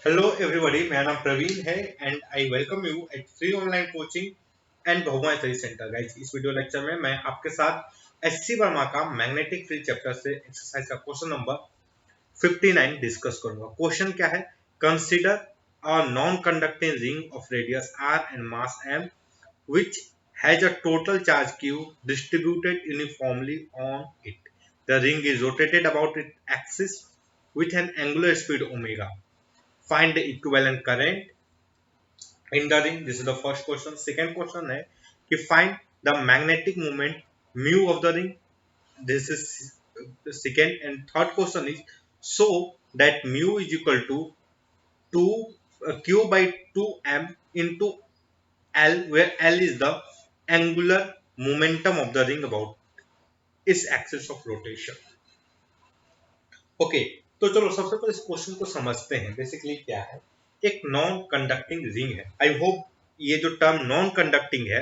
Hello everybody, मेरा नाम प्रवीण है and I welcome you at free online coaching and बहुमा स्टडी सेंटर। गाइस, इस वीडियो लेक्चर में मैं आपके साथ एससी वर्मा का मैग्नेटिक फील्ड चैप्टर से एक्सरसाइज का क्वेश्चन नंबर 59 डिस्कस करूंगा। क्वेश्चन क्या है? Consider a non conducting ring of radius r and mass m which has a total charge q distributed uniformly on it. The ring is rotated about its axis with an angular speed omega. Find the equivalent current in the ring. This is the first question. Second question है कि find the magnetic moment mu of the ring. This is the second. And third question is so that mu is equal to 2 q by 2m into l, where l is the angular momentum of the ring about its axis of rotation. Okay, तो चलो सबसे पहले इस question को समझते हैं। Basically क्या है? एक नॉन कंडक्टिंग रिंग है। आई होप ये जो टर्म नॉन कंडक्टिंग है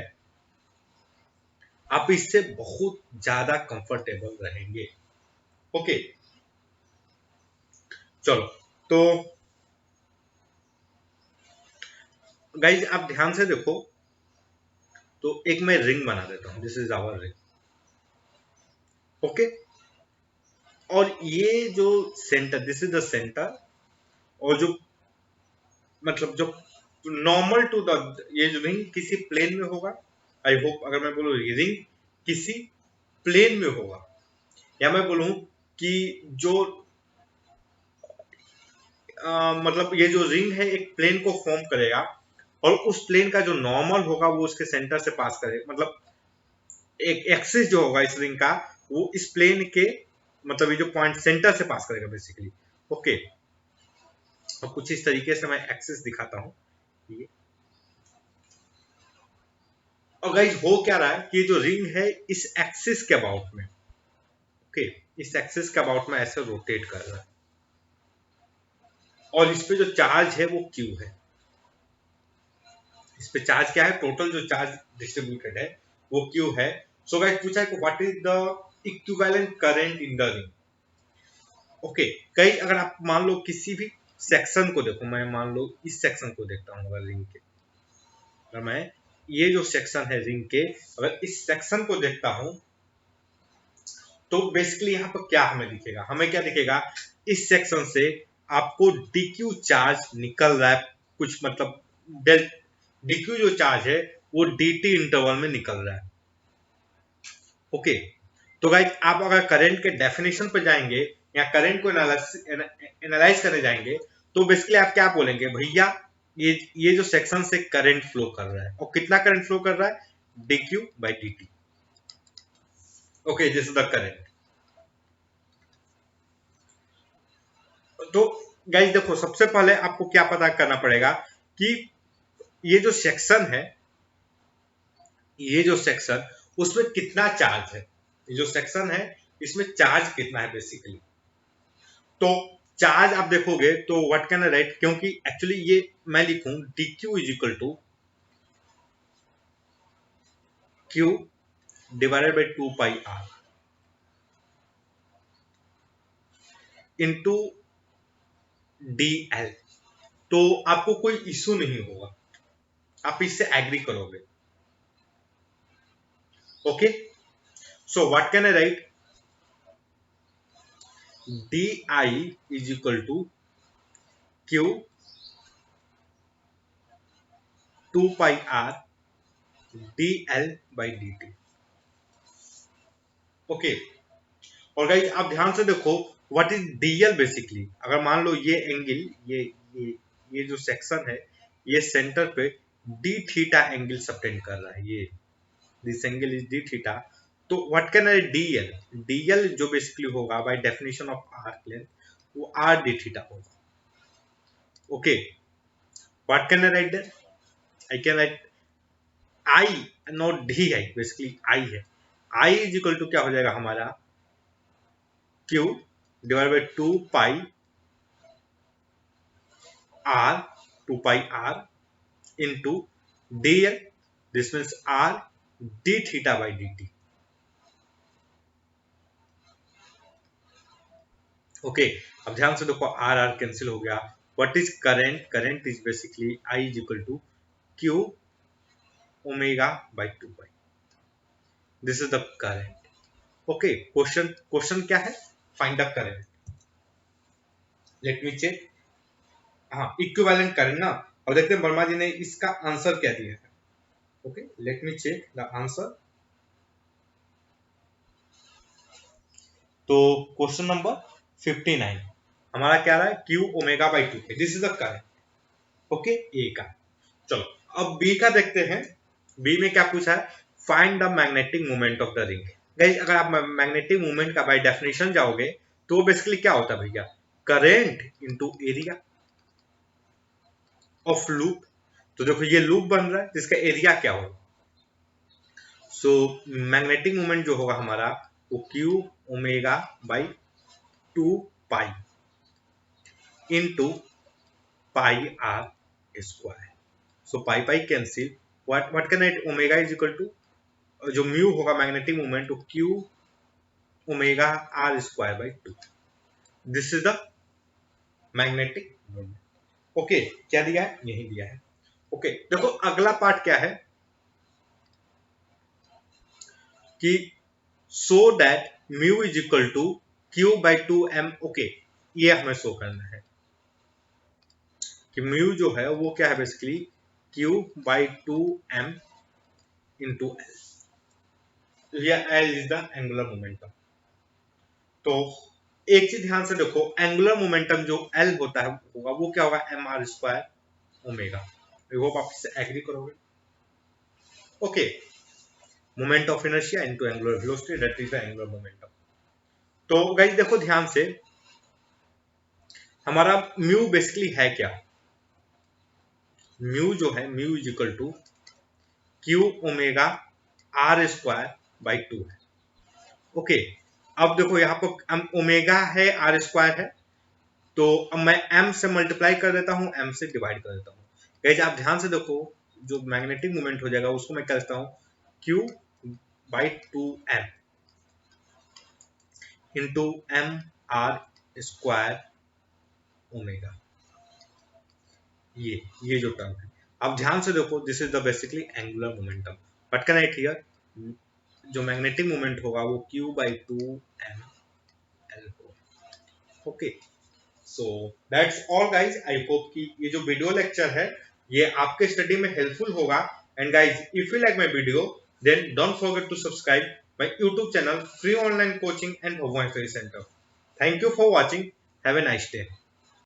आप इससे बहुत ज्यादा कंफर्टेबल रहेंगे। ओके, चलो तो गाइज आप ध्यान से देखो। तो एक मैं रिंग बना देता हूं। This is our ring. Okay, और ये जो centre, this is the centre, और जो मतलब जो नॉर्मल टू द, ये जो रिंग किसी प्लेन में होगा। आई होप अगर मैं बोलूं रिंग किसी प्लेन में होगा, या मैं बोलूं कि जो मतलब ये जो रिंग है एक प्लेन को फॉर्म करेगा, और उस प्लेन का जो नॉर्मल होगा वो उसके सेंटर से पास करेगा। मतलब एक एक्सिस जो होगा इस रिंग का वो इस प्लेन के मतलब ये जो पॉइंट सेंटर से पास करेगा बेसिकली। ओके, तो कुछ इस तरीके से मैं एक्सिस दिखाता हूं ये। और गाइज हो क्या रहा है कि जो रिंग है इस एक्सिस के अबाउट में, ओके, इस एक्सिस के अबाउट में ऐसे रोटेट कर रहा है, और इस पे जो चार्ज है वो क्यू है। इस पे चार्ज क्या है? टोटल जो चार्ज डिस्ट्रीब्यूटेड है वो क्यू है। सो गाइस पूछा है कि what is the equivalent current in the ring. Okay, कई अगर आप मान लो किसी भी सेक्शन को देखो, मैं मान लो इस सेक्शन को देखता हूँ अगर रिंग के, अगर मैं ये जो सेक्शन है रिंग के, अगर इस सेक्शन को देखता हूं तो बेसिकली यहाँ पर क्या हमें दिखेगा? हमें क्या दिखेगा? इस सेक्शन से आपको डीक्यू चार्ज निकल रहा है। कुछ मतलब डेल डीक्यू जो चार्ज है वो dt इंटरवल में निकल रहा है। ओके, तो गाइस आप अगर करंट के डेफिनेशन पर जाएंगे या करंट को एनालाइज करने जाएंगे तो बेसिकली आप क्या बोलेंगे? भैया ये जो सेक्शन से करंट फ्लो कर रहा है, और कितना करंट फ्लो कर रहा है? dq by dt। Okay, this is the current. तो गाइस देखो, सबसे पहले आपको क्या पता करना पड़ेगा कि ये जो सेक्शन है, ये जो सेक्शन, उसमें कितना चार्ज है। ये जो सेक्शन है इसमें चार्ज कितना है बेसिकली। तो चार्ज आप देखोगे तो व्हाट कैन आई राइट, क्योंकि एक्चुअली ये मैं लिखूं dq is equal to q divided by 2 pi r into dl। तो आपको कोई इशू नहीं होगा, आप इससे एग्री करोगे। Okay, so what can I right? di is equal to q 2 pi r dl by dt। Okay, और गाइस आप ध्यान से देखो व्हाट इज dl बेसिकली। अगर मान लो ये एंगल, ये ये जो सेक्शन है, ये सेंटर पे d थीटा एंगल सबटेंड कर रहा है। ये this angle is d theta. तो what can I dl? dl जो बेसिकली होगा by definition of arc length वो r d थीटा होगा। Okay, what can I write there? I can write I, not D I, basically I है। I is equal to क्या हो जाएगा हमारा? Q divide by 2 pi R, 2 pi R into dl, this means R d theta by dt। Okay, अब ध्यान से देखो, R R cancel हो गया, what is current? Current is basically I is equal to q omega by 2 pi. This is the current. Okay, question क्या है? Find the current. Let me check. हाँ, equivalent current ना. और देखते हैं वर्मा जी ने इसका आंसर क्या दिया है. Okay, let me check the answer. तो क्वेश्चन नंबर 59 हमारा क्या रहा है? Q omega by 2. This is the current. Okay, A का. चलो अब बी का देखते हैं. बी में क्या पूछा है? Find the magnetic moment of the ring. Guys, अगर आप मैग्नेटिक मोमेंट का बाय डेफिनेशन जाओगे तो बेसिकली क्या होता है भैया? Current into area of loop. तो देखो ये लूप बन रहा है जिसका एरिया क्या होगा. सो मैग्नेटिक मोमेंट जो होगा हमारा वो q omega by 2 pi into pi r square. So pi pi cancel. What can write? Omega is equal to जो म्यू होगा मैग्नेटिक मोमेंट वो q omega r square by 2. This is the magnetic moment. Okay, क्या दिया है? यही दिया है. Okay, देखो अगला पार्ट क्या है कि so that mu is equal to q by 2m. Okay, ये हमें शो करना है कि म्यू जो है वो क्या है? Basically Q by 2m into L. या L is the angular momentum. तो एक चीज ध्यान से देखो, एंगुलर मोमेंटम जो एल होता है होगा वो क्या होगा? M r square omega. I hope आप इससे एग्री करोगे. Okay, moment of inertia into angular velocity, that is the angular momentum. तो गाइस देखो ध्यान से, हमारा म्यू बेसिकली है क्या? म्यू जो है, mu is equal to q omega r square by 2 है. ओके, अब देखो यहाँ पर ओमेगा है, आर स्क्वायर है, तो अब मैं m से मल्टीप्लाई कर देता हूँ, m से डिवाइड कर देता हूँ. गाइस आप ध्यान से देखो, जो मैग्नेटिक मोमेंट हो जाएगा उसको मैं कहता हूँ q by 2m into m r square omega. ये जो टर्म है, अब ध्यान से देखो, this is the basically angular momentum. But can write here जो मैग्नेटिक मोमेंट होगा वो q बाई 2m l होगा. Okay, so that's all guys. I hope कि ये जो वीडियो लेक्चर है ये आपके स्टडी में हेल्पफुल होगा. And guys, if you like my video then don't forget to subscribe my YouTube channel free online coaching and Bhagwan study centre. Thank you for watching. Have a nice day.